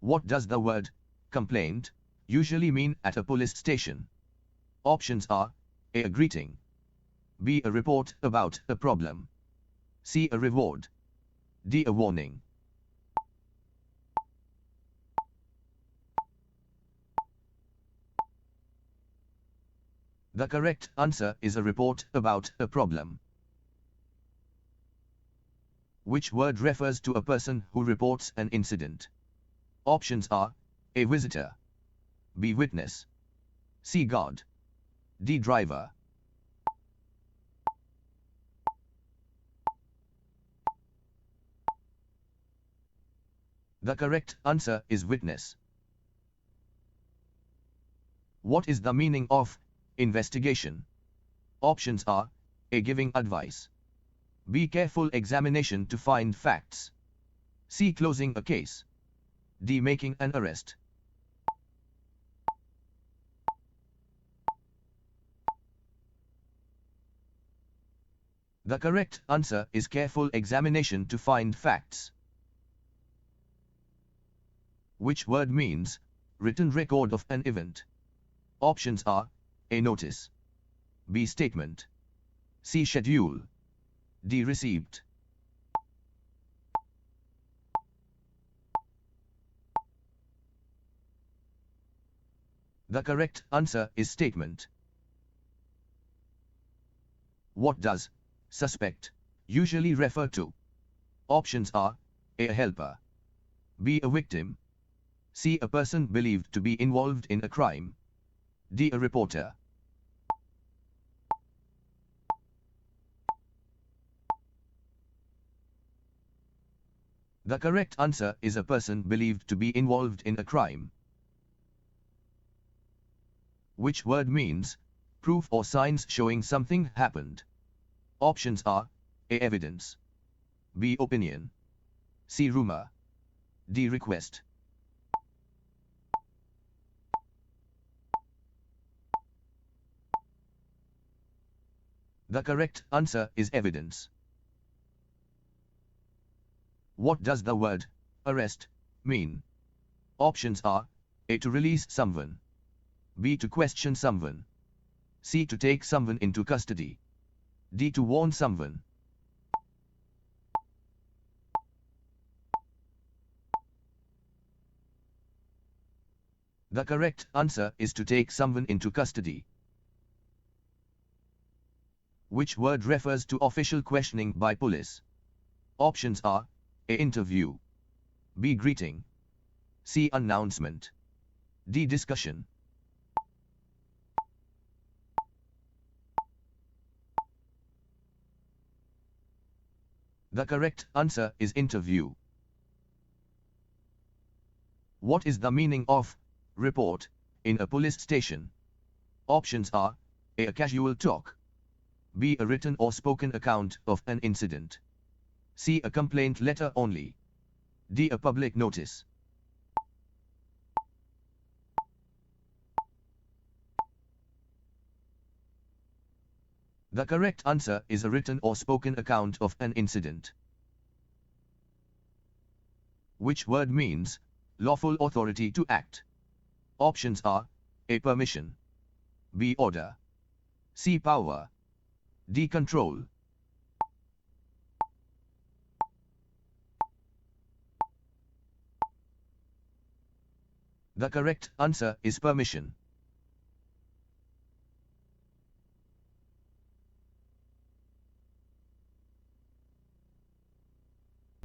What does the word complaint usually mean at a police station? Options are A greeting, B a report about a problem, C a reward, D a warning. The correct answer is a report about a problem. Which word refers to a person who reports an incident? Options are A visitor, B witness, C guard, D driver. The correct answer is witness. What is the meaning of investigation? Options are A giving advice, B careful examination to find facts, C closing a case, D making an arrest. The correct answer is careful examination to find facts. Which word means written record of an event? Options are A notice, B statement, C schedule, D receipt. The correct answer is statement. What does suspect usually refer to? Options are A helper, B a victim, C a person believed to be involved in a crime, D a reporter. The correct answer is a person believed to be involved in a crime. Which word means proof or signs showing something happened? Options are A evidence, B opinion, C rumor, D request. The correct answer is evidence. What does the word arrest mean? Options are A to release someone, B to question someone, C to take someone into custody, D to warn someone. The correct answer is to take someone into custody. Which word refers to official questioning by police? Options are A interview, B greeting, C announcement, D discussion. The correct answer is interview. What is the meaning of report in a police station? Options are A casual talk, B a written or spoken account of an incident, C a complaint letter only, D a public notice. The correct answer is a written or spoken account of an incident. Which word means lawful authority to act? Options are A permission, B order, C power, D control. The correct answer is permission.